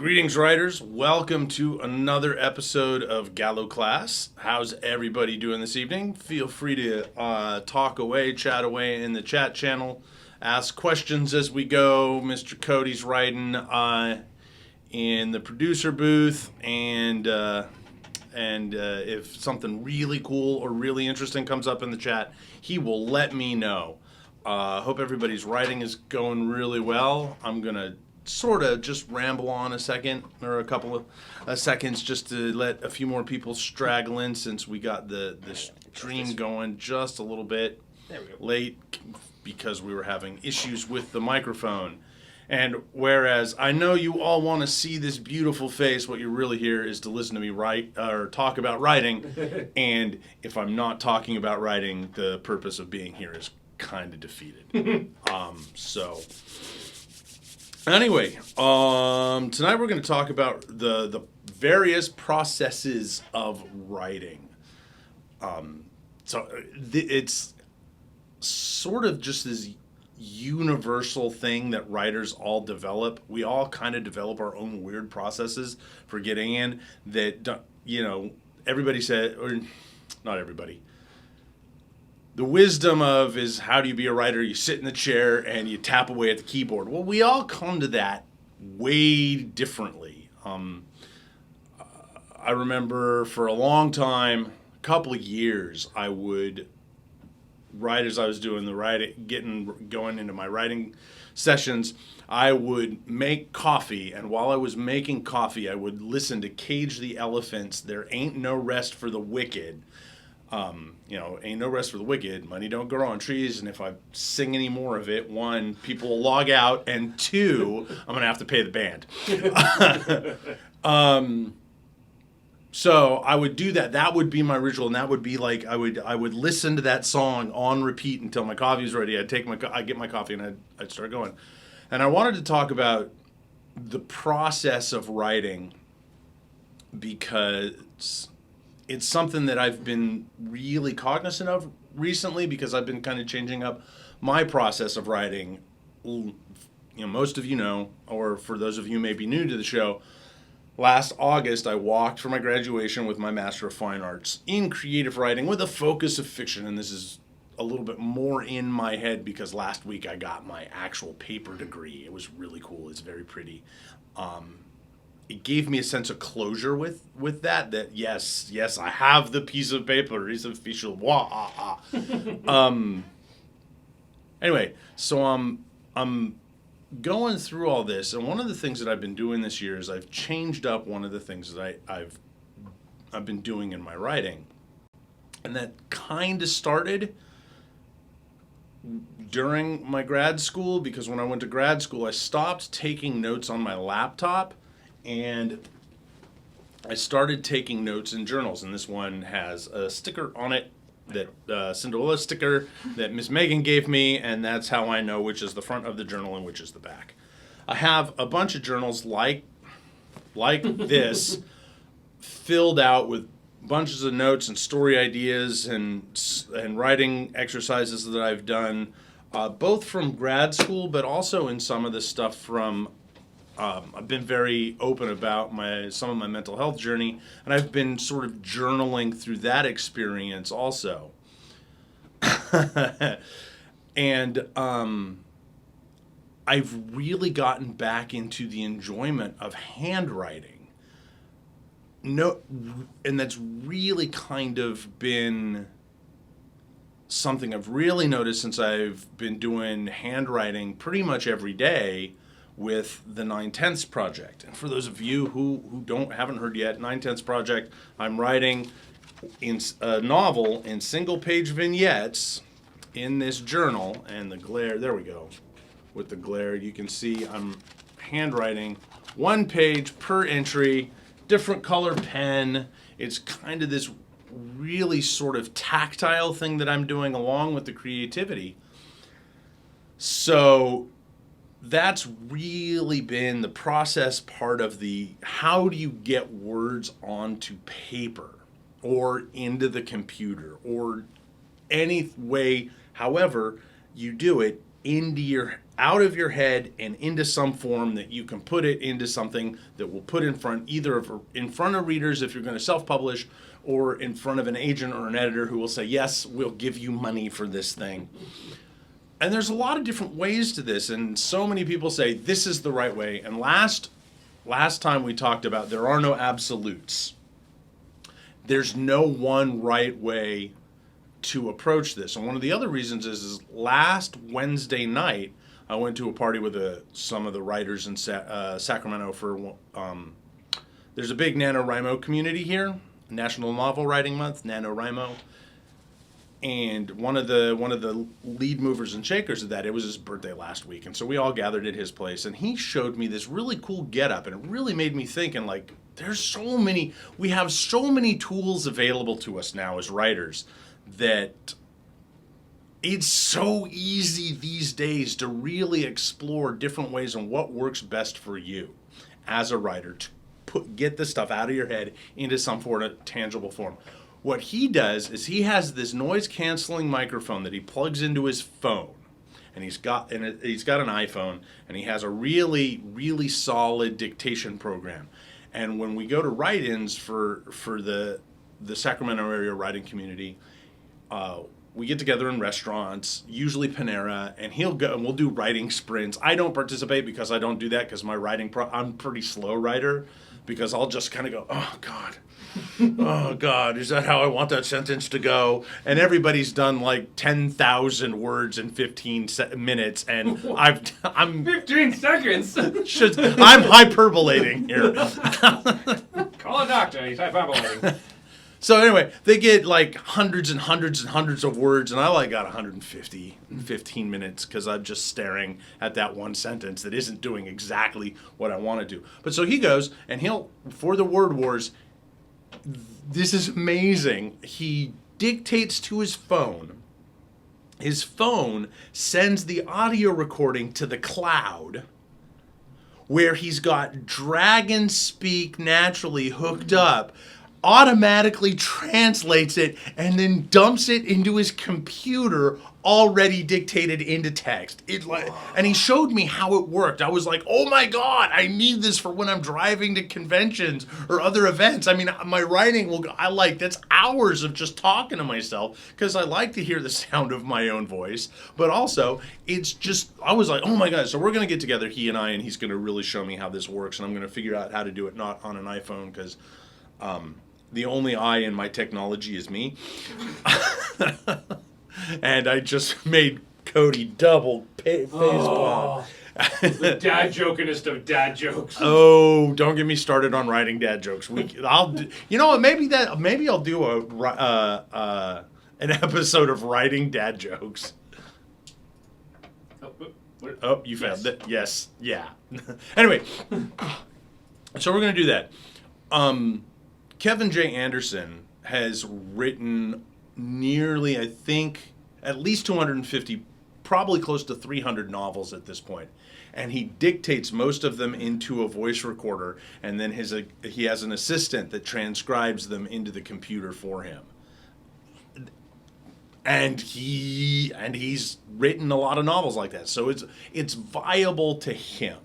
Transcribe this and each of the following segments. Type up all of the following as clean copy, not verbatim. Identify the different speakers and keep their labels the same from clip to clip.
Speaker 1: Greetings, writers. Welcome to another episode of Gallowclass. How's everybody doing this evening? Feel free to talk away, chat away in the chat channel. Ask questions as we go. Mr. Cody's writing in the producer booth, and if something really cool or really interesting comes up in the chat, he will let me know. Hope everybody's writing is going really well. I'm going to sort of just ramble on a second or a couple of seconds just to let a few more people straggle in since we got the stream going just a little bit late because we were having issues with the microphone. And whereas I know you all want to see this beautiful face, what you're really here is to listen to me write or talk about writing. And if I'm not talking about writing, the purpose of being here is kind of defeated. Anyway, tonight we're going to talk about the various processes of writing. It's sort of just this universal thing that writers all develop. We all kind of develop our own weird processes for getting in that, everybody said, or not everybody. The wisdom of is how do you be a writer? You sit in the chair and you tap away at the keyboard. Well, we all come to that way differently. I remember for a long time, a couple of years, I would write as I was doing the writing, going into my writing sessions. I would make coffee, and while I was making coffee, I would listen to Cage the Elephant's "There Ain't No Rest for the Wicked." Ain't no rest for the wicked, money don't grow on trees, and if I sing any more of it, one, people will log out, and two, I'm going to have to pay the band. So I would do that. That would be my ritual, and that would be like I would listen to that song on repeat until my coffee was ready. I'd get my coffee, and I'd start going. And I wanted to talk about the process of writing because it's something that I've been really cognizant of recently because I've been kind of changing up my process of writing. Most of you know, or for those of you who may be new to the show, last August I walked for my graduation with my Master of Fine Arts in creative writing with a focus of fiction, and this is a little bit more in my head because last week I got my actual paper degree. It was really cool. It's very pretty. It gave me a sense of closure with that yes, I have the piece of paper. It's official. Anyway, so I'm going through all this, and one of the things that I've been doing this year is I've changed up one of the things that I've been doing in my writing, and that kind of started during my grad school because when I went to grad school, I stopped taking notes on my laptop. And I started taking notes in journals, and this one has a sticker on it, that Cinderella sticker that Miss Megan gave me, and that's how I know which is the front of the journal and which is the back. I have a bunch of journals like this, filled out with bunches of notes and story ideas and writing exercises that I've done, both from grad school, but also in some of the stuff from. I've been very open about some of my mental health journey, and I've been sort of journaling through that experience also. And I've really gotten back into the enjoyment of handwriting. And that's really kind of been something I've really noticed since I've been doing handwriting pretty much every day with the 9/10ths Project. And for those of you who haven't heard yet, 9/10ths Project, I'm writing in a novel in single-page vignettes in this journal, and the glare, there we go. With the glare, you can see I'm handwriting one page per entry, different color pen. It's kind of this really sort of tactile thing that I'm doing along with the creativity. So that's really been the process part of the how do you get words onto paper or into the computer or any way, however you do it. out of your head and into some form that you can put it into something that will put in front of readers if you're going to self-publish, or in front of an agent or an editor who will say, yes, we'll give you money for this thing. And there's a lot of different ways to this, and so many people say this is the right way. And last time we talked about there are no absolutes. There's no one right way to approach this. And one of the other reasons is last Wednesday night, I went to a party with some of the writers in Sacramento for, there's a big NaNoWriMo community here, National Novel Writing Month, NaNoWriMo. And one of the lead movers and shakers of that, it was his birthday last week. And so we all gathered at his place, and he showed me this really cool getup, and it really made me think, and like, we have so many tools available to us now as writers that it's so easy these days to really explore different ways and what works best for you as a writer to get the stuff out of your head into some sort of tangible form. What he does is he has this noise canceling microphone that he plugs into his phone, and he's got an iPhone, and he has a really, really solid dictation program. And when we go to write-ins for the Sacramento area writing community, we get together in restaurants, usually Panera, and he'll go and we'll do writing sprints. I don't participate because I don't do that because my I'm a pretty slow writer, because I'll just kind of go, oh God, oh God, is that how I want that sentence to go? And everybody's done like 10,000 words in 15 minutes, and I'm
Speaker 2: 15 seconds.
Speaker 1: I'm hyperbolating here.
Speaker 2: Call a doctor. He's hyperbolating.
Speaker 1: So anyway, they get like hundreds and hundreds and hundreds of words, and I like got 150 in 15 minutes because I'm just staring at that one sentence that isn't doing exactly what I want to do. But so he goes, and for the word wars, this is amazing. He dictates to his phone. His phone sends the audio recording to the cloud, where he's got Dragon Speak naturally hooked up, automatically translates it, and then dumps it into his computer already dictated into text. And he showed me how it worked. I was like, oh my God, I need this for when I'm driving to conventions or other events. I mean, my writing that's hours of just talking to myself, because I like to hear the sound of my own voice. But also, I was like, oh my God. So we're going to get together, he and I, and he's going to really show me how this works. And I'm going to figure out how to do it not on an iPhone, because the only I in my technology is me. And I just made Cody double face palm.
Speaker 2: The dad jokingest of dad jokes.
Speaker 1: Oh, don't get me started on writing dad jokes. You know what? Maybe I'll do an episode of writing dad jokes. Oh, you found it. Yes. Yeah. Anyway, so we're gonna do that. Kevin J. Anderson has written nearly, I think, at least 250, probably close to 300 novels at this point. And he dictates most of them into a voice recorder, and then he has an assistant that transcribes them into the computer for him. And he's written a lot of novels like that. So it's viable to him.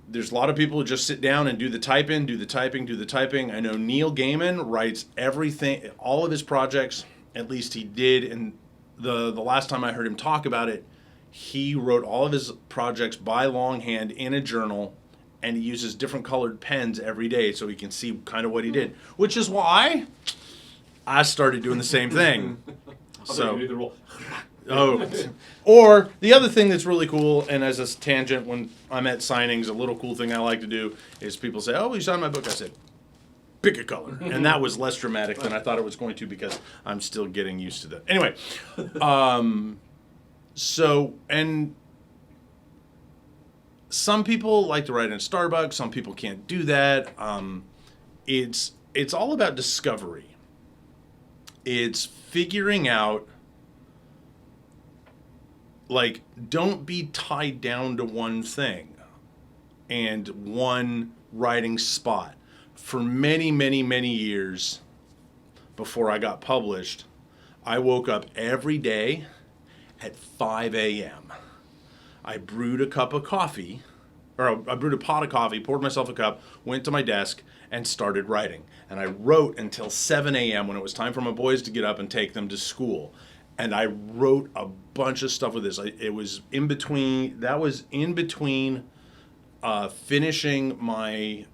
Speaker 1: There's a lot of people who just sit down and do the typing. I know Neil Gaiman writes everything, all of his projects, at least he did. And the last time I heard him talk about it, he wrote all of his projects by longhand in a journal, and he uses different colored pens every day so he can see kind of what he did, which is why I started doing the same thing.
Speaker 2: So you do the roll.
Speaker 1: Oh, or the other thing that's really cool, and as a tangent, when I'm at signings, a little cool thing I like to do is people say, "Oh, you signed my book." I said, "Pick a color," and that was less dramatic than I thought it was going to, because I'm still getting used to that. Anyway, so, and some people like to write in Starbucks. Some people can't do that. It's all about discovery. It's figuring out. Like, don't be tied down to one thing and one writing spot. For many, many, many years before I got published, I woke up every day at 5 a.m. I brewed a cup of coffee, or I brewed a pot of coffee, poured myself a cup, went to my desk, and started writing. And I wrote until 7 a.m. when it was time for my boys to get up and take them to school. And I wrote a bunch of stuff with this. It was in between, that was in between finishing my,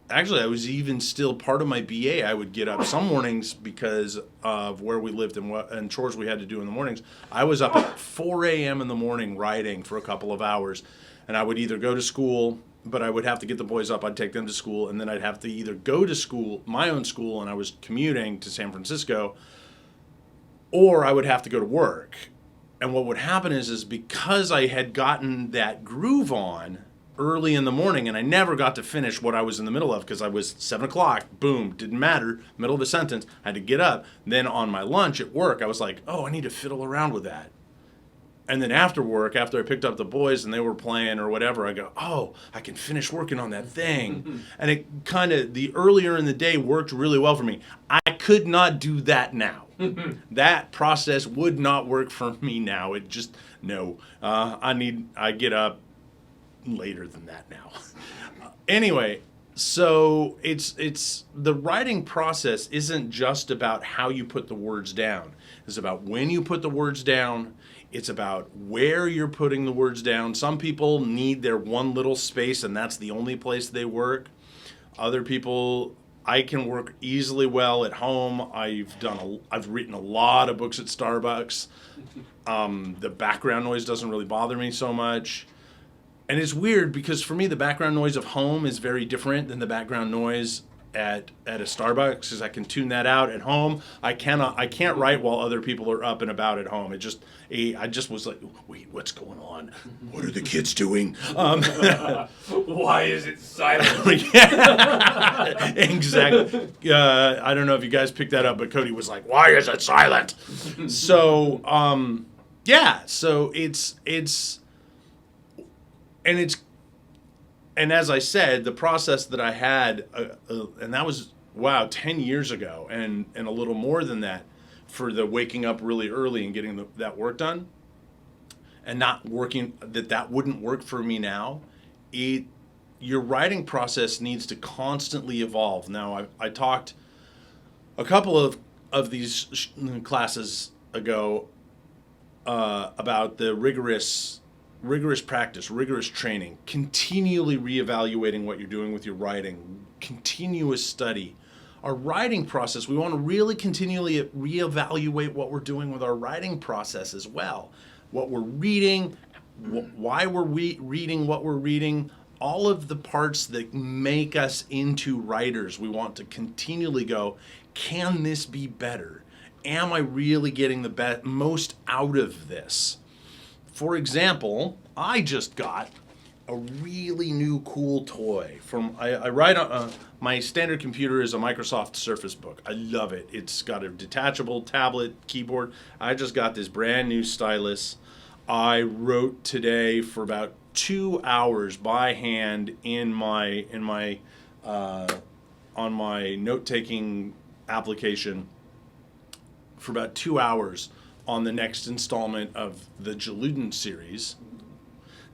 Speaker 1: actually I was even still part of my BA. I would get up some mornings because of where we lived and chores we had to do in the mornings. I was up at 4 a.m. in the morning writing for a couple of hours. And I would either go to school, but I would have to get the boys up. I'd take them to school, and then I'd have to either go to school, my own school, and I was commuting to San Francisco, or I would have to go to work. And what would happen is because I had gotten that groove on early in the morning, and I never got to finish what I was in the middle of because I was 7 o'clock, boom, didn't matter, middle of a sentence, I had to get up. Then on my lunch at work, I was like, oh, I need to fiddle around with that. And then after work, after I picked up the boys and they were playing or whatever, I go, oh, I can finish working on that thing. And it kind of, the earlier in the day worked really well for me. I could not do that now. That process would not work for me now. It just, no. I get up later than that now. Anyway, so it's the writing process isn't just about how you put the words down. It's about when you put the words down. It's about where you're putting the words down. Some people need their one little space, and that's the only place they work. Other people, I can work easily well at home. I've written a lot of books at Starbucks. The background noise doesn't really bother me so much. And it's weird because for me, the background noise of home is very different than the background noise at a Starbucks, because I can tune that out. At home, I can't write while other people are up and about at home. I just was like, wait, what's going on? What are the kids doing?
Speaker 2: Why is it silent?
Speaker 1: Yeah, exactly. I don't know if you guys picked that up, but Cody was like, why is it silent? So, so and as I said, the process that I had, and that was, 10 years ago, and a little more than that, for the waking up really early and getting that work done, and not working, that wouldn't work for me now. Your writing process needs to constantly evolve. Now, I talked a couple of these classes ago about the rigorous practice, rigorous training, continually reevaluating what you're doing with your writing, continuous study. Our writing process, we want to really continually reevaluate what we're doing with our writing process as well. What we're reading, why we're reading what we're reading, all of the parts that make us into writers. We want to continually go, can this be better? Am I really getting the most out of this? For example, I just got a really new cool toy from, I write on, my standard computer is a Microsoft Surface Book. I love it. It's got a detachable tablet keyboard. I just got this brand new stylus. I wrote today for about 2 hours by hand on my note-taking application for about 2 hours on the next installment of the Jaludin series,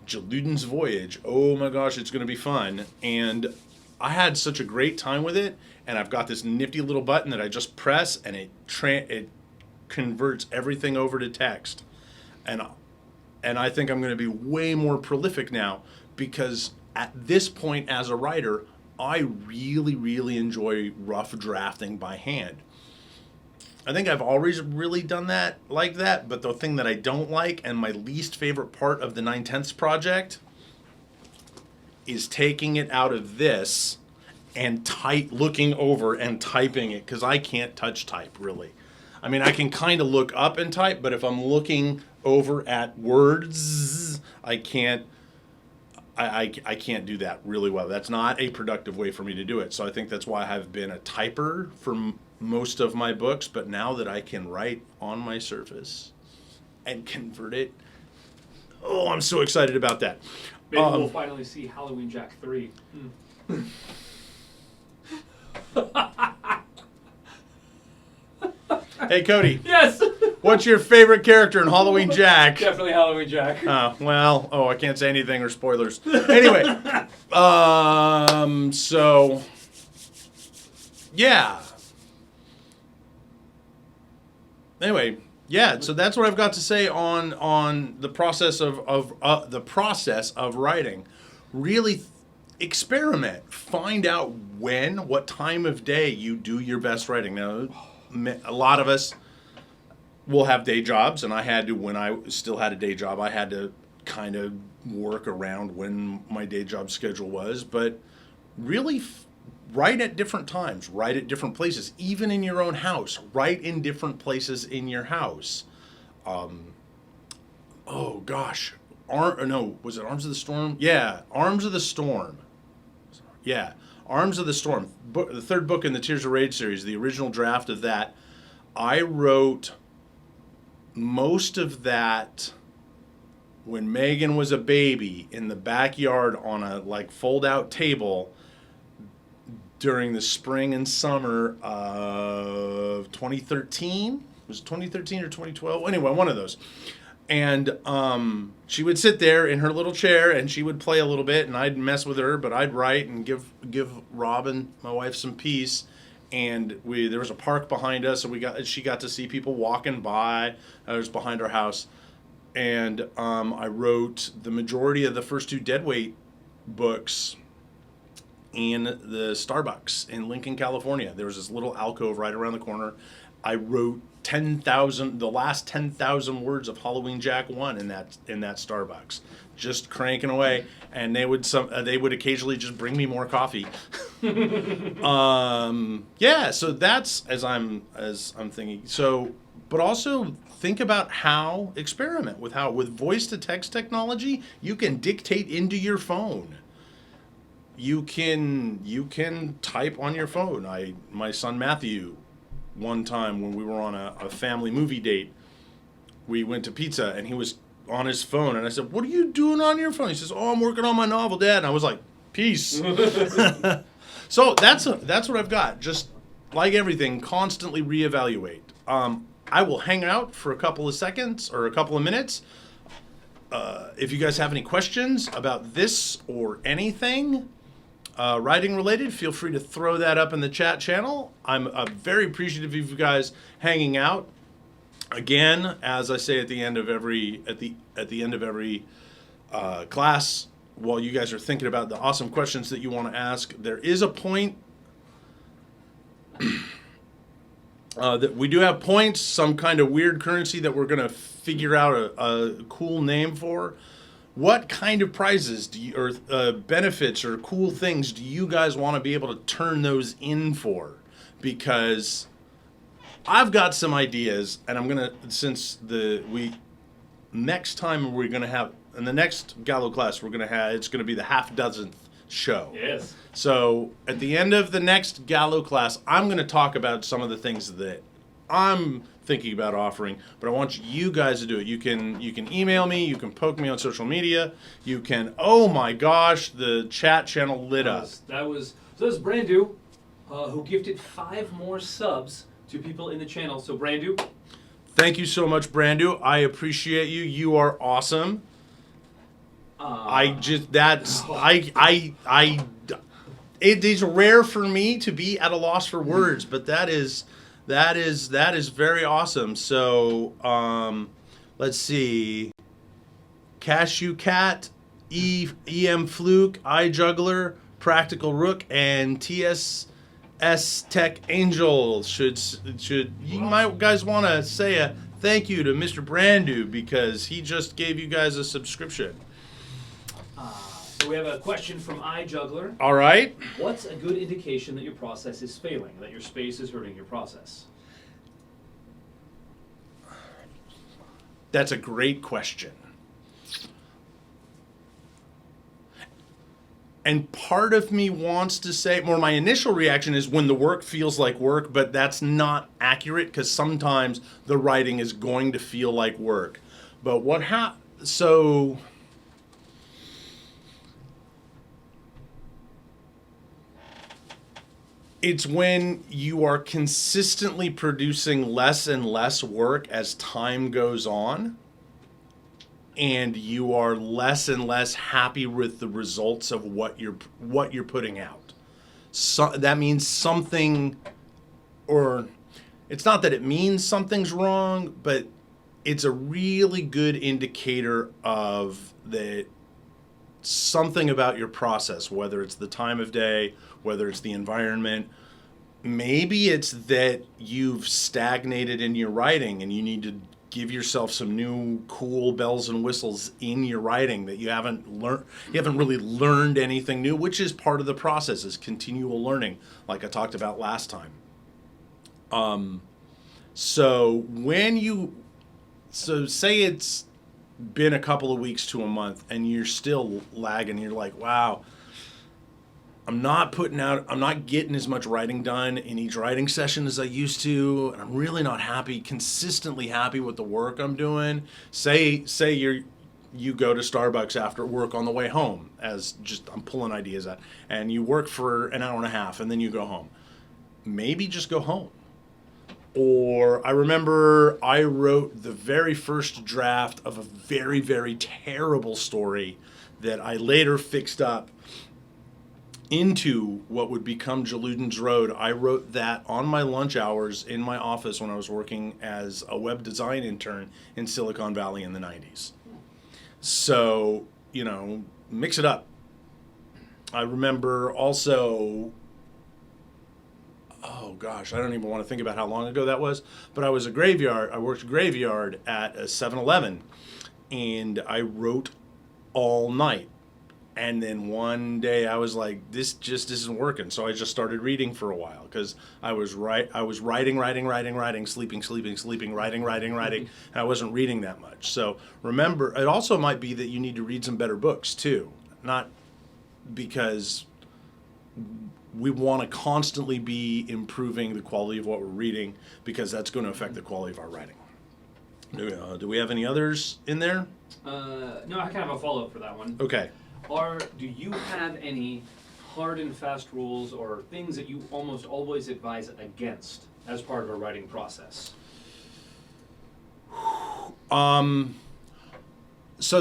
Speaker 1: Jaludin's Voyage. Oh my gosh, it's going to be fun. And I had such a great time with it, and I've got this nifty little button that I just press, and it converts everything over to text. And I think I'm going to be way more prolific now, because at this point as a writer, I really, really enjoy rough drafting by hand. I think I've always really done that like that, but the thing that I don't like, and my least favorite part of the 9/10 project, is taking it out of this and looking over and typing it, because I can't touch type, really. I mean, I can kind of look up and type, but if I'm looking over at words, I can't do that really well. That's not a productive way for me to do it. So I think that's why I've been a typer for most of my books, but now that I can write on my Surface and convert it, oh, I'm so excited about that.
Speaker 2: Maybe we'll finally see Halloween Jack 3.
Speaker 1: Hey, Cody.
Speaker 2: Yes!
Speaker 1: What's your favorite character in Halloween Jack?
Speaker 2: Definitely Halloween Jack.
Speaker 1: I can't say anything or spoilers. Anyway, so yeah. Anyway, yeah. So that's what I've got to say on the process of writing. Really experiment. Find out what time of day you do your best writing. Now, a lot of us will have day jobs, and I had to, when I still had a day job, I had to kind of work around when my day job schedule was, but really write at different times, write at different places, even in your own house, write in different places in your house. Oh gosh, was it Arms of the Storm? Yeah, Arms of the Storm. Yeah, Arms of the Storm, the third book in the Tears of Rage series, the original draft of that. I wrote most of that when Megan was a baby in the backyard on a fold-out table during the spring and summer of 2013. Was it 2013 or 2012? Anyway, one of those. And she would sit there in her little chair, and she would play a little bit, and I'd mess with her, but I'd write and give Robin, my wife, some peace. And there was a park behind us, and she got to see people walking by. It was behind our house, and I wrote the majority of the first two Deadweight books in the Starbucks in Lincoln, California. There was this little alcove right around the corner. I wrote the last 10,000 words of Halloween Jack 1 in that Starbucks, just cranking away, and they would occasionally just bring me more coffee. Yeah, so that's as I'm thinking. So, but also think about experiment with voice to text technology. You can dictate into your phone. You can type on your phone. My son Matthew, one time when we were on a family movie date, we went to pizza and he was on his phone, and I said, "What are you doing on your phone?" He says, "Oh, I'm working on my novel, Dad." And I was like, "Peace." So that's what I've got. Just like everything, constantly reevaluate. I will hang out for a couple of seconds or a couple of minutes. If you guys have any questions about this or anything writing related, feel free to throw that up in the chat channel. I'm very appreciative of you guys hanging out. Again, as I say at the end of every class, while you guys are thinking about the awesome questions that you want to ask, there is a point that we do have points, some kind of weird currency that we're going to figure out a cool name for. What kind of prizes or benefits or cool things do you guys want to be able to turn those in for? Because I've got some ideas, and I'm gonna, next time we're gonna have, in the next Gallowclass it's gonna be the half dozenth show.
Speaker 2: Yes.
Speaker 1: So at the end of the next Gallowclass, I'm gonna talk about some of the things that I'm thinking about offering, but I want you guys to do it. You can email me, you can poke me on social media, you can, oh my gosh, the chat channel lit up.
Speaker 2: That was Brandu, who gifted 5 more subs to people in the channel. So Brandu,
Speaker 1: thank you so much, Brandu. I appreciate you. You are awesome. It is rare for me to be at a loss for words, but that is very awesome. So, let's see. Cashew Cat, EM Fluke, iJuggler, Practical Rook, and TSS Tech Angel. Should you might guys want to say a thank you to Mr. Brandu because he just gave you guys a subscription.
Speaker 2: So we have a question from iJuggler.
Speaker 1: All right.
Speaker 2: What's a good indication that your process is failing, that your space is hurting your process?
Speaker 1: That's a great question. And part of me wants to say, or my initial reaction is when the work feels like work, but that's not accurate because sometimes the writing is going to feel like work. But so It's when you are consistently producing less and less work as time goes on, and you are less and less happy with the results of what you're putting out. So that means something, or it's not that it means something's wrong, but it's a really good indicator of that something about your process, whether it's the time of day, whether it's the environment. Maybe it's that you've stagnated in your writing and you need to give yourself some new cool bells and whistles in your writing that you haven't really learned anything new, which is part of the process, is continual learning, like I talked about last time. So say it's been a couple of weeks to a month and you're still lagging, you're like, wow, I'm not getting as much writing done in each writing session as I used to, and I'm really not consistently happy with the work I'm doing. Say you go to Starbucks after work on the way home, I'm pulling ideas out, and you work for an hour and a half and then you go home. Maybe just go home. Or I remember I wrote the very first draft of a very, very terrible story that I later fixed up into what would become Jaludin's Road. I wrote that on my lunch hours in my office when I was working as a web design intern in Silicon Valley in the 90s. So, mix it up. I remember also, oh gosh, I don't even want to think about how long ago that was, but I worked graveyard at a 7-Eleven, and I wrote all night. And then one day I was like, this just isn't working. So I just started reading for a while, because I was writing, sleeping, writing, and I wasn't reading that much. So remember, it also might be that you need to read some better books too. Not because we want to constantly be improving the quality of what we're reading, because that's going to affect the quality of our writing. Do we have any others in there?
Speaker 2: No, I kind of have a follow-up for that one.
Speaker 1: Okay.
Speaker 2: Do you have any hard and fast rules or things that you almost always advise against as part of a writing process?
Speaker 1: So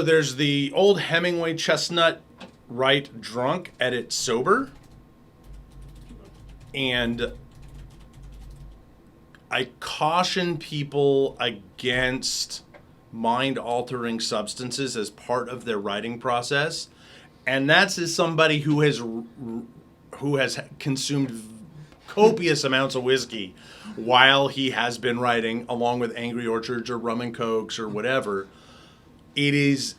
Speaker 1: there's the old Hemingway chestnut: write drunk, edit sober. And I caution people against mind-altering substances as part of their writing process. And that's as somebody who has consumed copious amounts of whiskey while he has been writing, along with Angry Orchards or Rum and Cokes or whatever. It is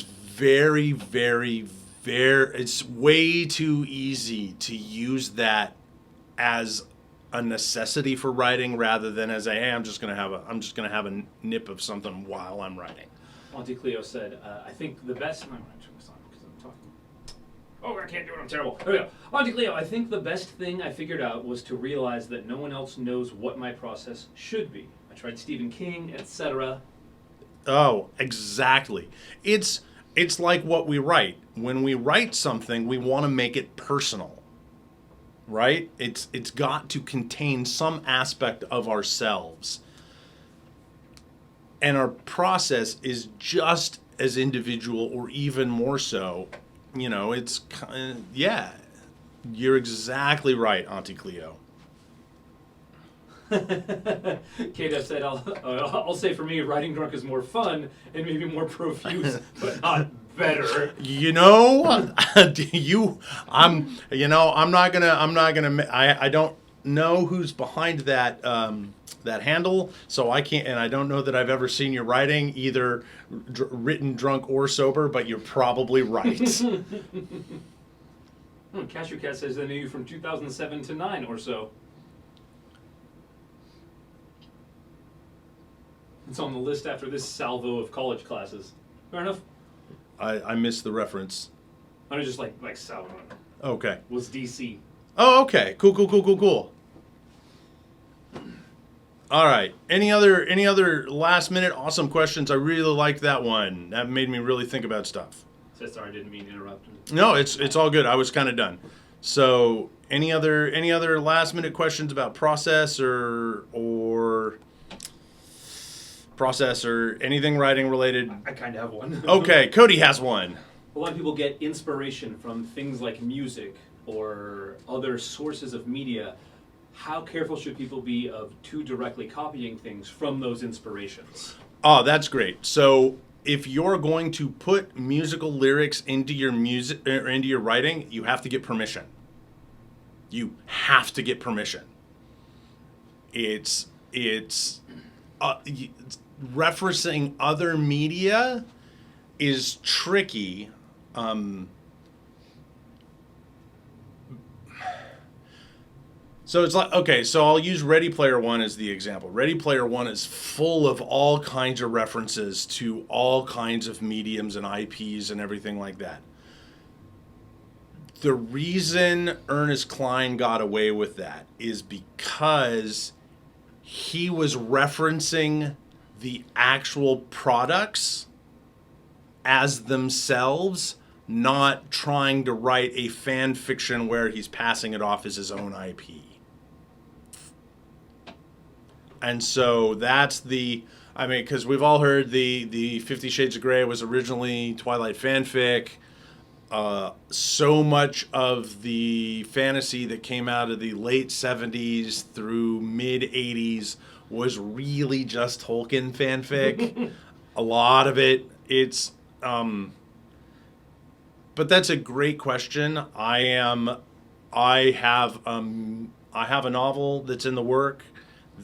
Speaker 1: very, very, very, it's way too easy to use that as a necessity for writing, rather than as a, hey, I'm just gonna have a nip of something while I'm writing.
Speaker 2: Monte Cleo said, I think the best. I'm going to turn this on because I'm talking. Oh, I can't do it. I'm terrible. There we go. Monte Cleo, I think the best thing I figured out was to realize that no one else knows what my process should be. I tried Stephen King, etc.
Speaker 1: Oh, exactly. It's like what we write. When we write something, we want to make it personal. Right? It's got to contain some aspect of ourselves. And our process is just as individual, or even more so. It's, yeah, you're exactly right, Auntie Cleo.
Speaker 2: Kata said, I'll say for me, writing drunk is more fun and maybe more profuse, but not better. I don't know who's behind that handle, so I can't, and I don't know that I've ever seen your writing, either written drunk or sober, but you're probably right. Cashew Cat says they knew you from 2007 to 9 or so. It's on the list after this salvo of college classes. Fair enough.
Speaker 1: I missed the reference.
Speaker 2: I was just like salvo.
Speaker 1: Okay.
Speaker 2: Was DC.
Speaker 1: Oh, okay. Cool. All right. Any other last minute awesome questions? I really liked that one. That made me really think about stuff.
Speaker 2: So sorry, I didn't mean to interrupt.
Speaker 1: No, it's all good. I was kind of done. So any other last minute questions about process or process or anything writing related?
Speaker 2: I kind of have one.
Speaker 1: Okay, Cody has one.
Speaker 2: A lot of people get inspiration from things like music or other sources of media. How careful should people be of too directly copying things from those inspirations?
Speaker 1: Oh, that's great. So if you're going to put musical lyrics into your music or into your writing, you have to get permission. You have to get permission. It's referencing other media is tricky. So it's like, okay, so I'll use Ready Player One as the example. Ready Player One is full of all kinds of references to all kinds of mediums and IPs and everything like that. The reason Ernest Cline got away with that is because he was referencing the actual products as themselves, not trying to write a fan fiction where he's passing it off as his own IP. And so that's because we've all heard the 50 Shades of Grey was originally Twilight fanfic. So much of the fantasy that came out of the late 70s through mid 80s was really just Tolkien fanfic. A lot of it, but that's a great question. I have a novel that's in the work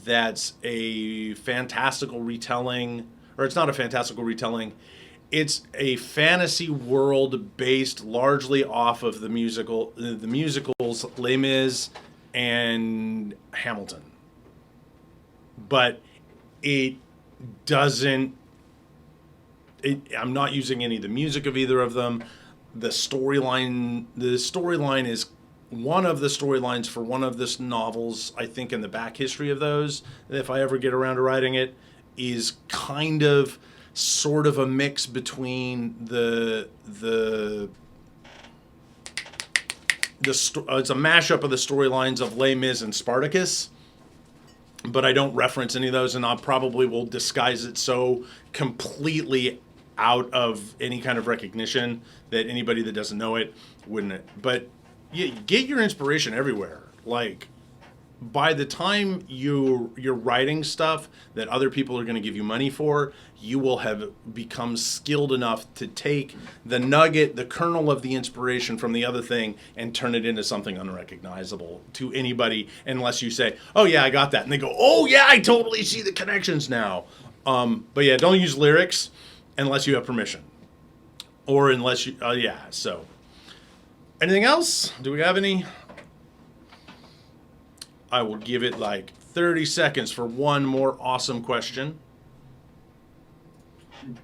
Speaker 1: that's a fantastical retelling, or it's not a fantastical retelling. It's a fantasy world based largely off of the musicals Les Mis and Hamilton. But it doesn't. I'm not using any of the music of either of them. The storyline is one of the storylines for one of the novels, I think, in the back history of those, if I ever get around to writing it, is kind of sort of a mix between it's a mashup of the storylines of Les Mis and Spartacus, but I don't reference any of those, and I probably will disguise it so completely out of any kind of recognition that anybody that doesn't know it wouldn't. But you get your inspiration everywhere. Like, by the time you're writing stuff that other people are going to give you money for, you will have become skilled enough to take the nugget, the kernel of the inspiration from the other thing, and turn it into something unrecognizable to anybody, unless you say, "Oh yeah, I got that," and they go, "Oh yeah, I totally see the connections now." But yeah, don't use lyrics unless you have permission, or unless you, So, anything else? Do we have any? I will give it like 30 seconds for one more awesome question.
Speaker 2: Come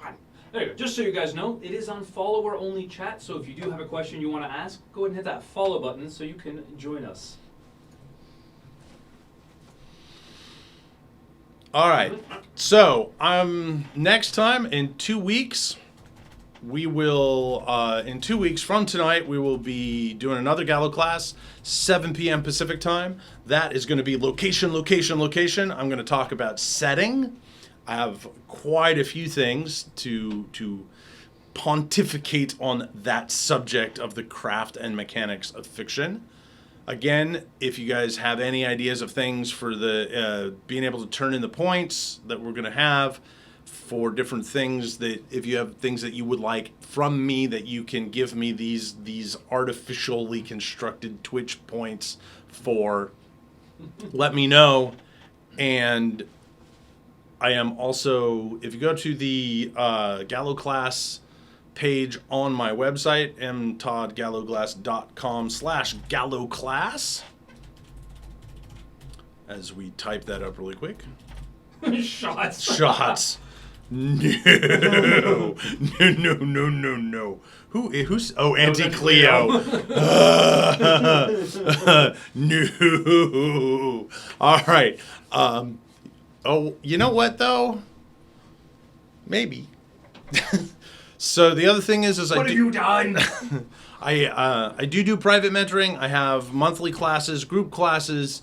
Speaker 2: on. There you go. Just so you guys know, it is on follower-only chat, so if you do have a question you want to ask, go ahead and hit that follow button so you can join us.
Speaker 1: All right. So, next time in 2 weeks, we will, in 2 weeks from tonight, we will be doing another Gallowclass, 7 p.m. Pacific time. That is going to be location. I'm going to talk about setting. I have quite a few things to pontificate on that subject of the craft and mechanics of fiction. Again, if you guys have any ideas of things for the being able to turn in the points that we're going to have, for different things, that if you have things that you would like from me, that you can give me these artificially constructed Twitch points for, let me know. And I am also, if you go to the Gallowclass page on my website, mtoddgallowclass.com/Gallowclass, as we type that up really quick. Shots. No. Who's? Oh, Auntie Cleo. No. All right. Oh, you know what though? Maybe. So the other thing is
Speaker 2: What have you done?
Speaker 1: I do private mentoring. I have monthly classes, group classes,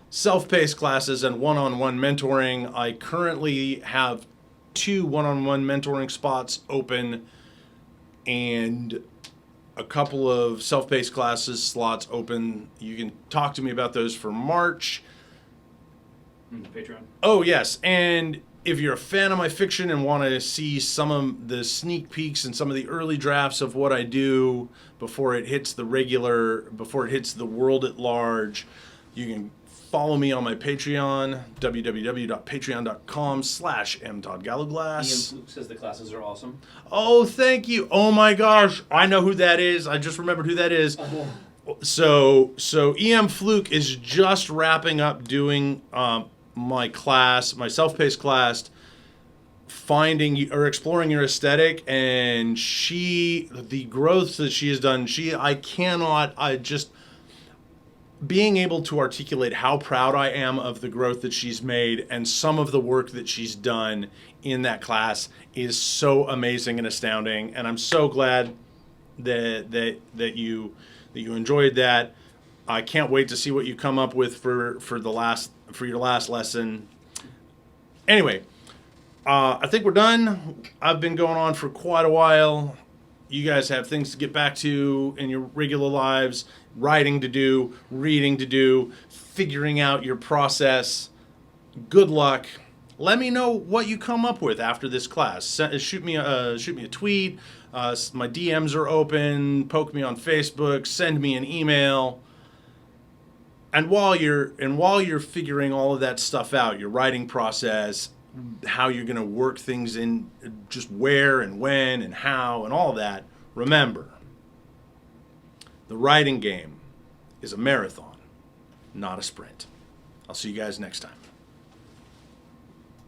Speaker 1: self-paced classes, and one-on-one mentoring. I currently have 2 one-on-one mentoring spots open and a couple of self-paced classes slots open. You can talk to me about those for March.
Speaker 2: Patreon.
Speaker 1: Oh, yes. And if you're a fan of my fiction and want to see some of the sneak peeks and some of the early drafts of what I do before it hits the world at large, you can follow me on my Patreon, www.patreon.com/mtoddgallowclass.
Speaker 2: Ian Fluke says the classes are awesome.
Speaker 1: Oh, thank you. Oh my gosh. I know who that is. I just remembered who that is. So EM Fluke is just wrapping up doing my class, my self-paced class, finding or exploring your aesthetic, and the growth that she has done, being able to articulate how proud I am of the growth that she's made and some of the work that she's done in that class is so amazing and astounding. And I'm so glad that you enjoyed that. I can't wait to see what you come up with for your last lesson. Anyway, I think we're done. I've been going on for quite a while. You guys have things to get back to in your regular lives, writing to do, reading to do, figuring out your process. Good luck. Let me know what you come up with after this class. Shoot me a tweet. My DMs are open. Poke me on Facebook. Send me an email. And while you're figuring all of that stuff out, your writing process, how you're going to work things in, just where and when and how and all that, remember, the writing game is a marathon, not a sprint. I'll see you guys next time.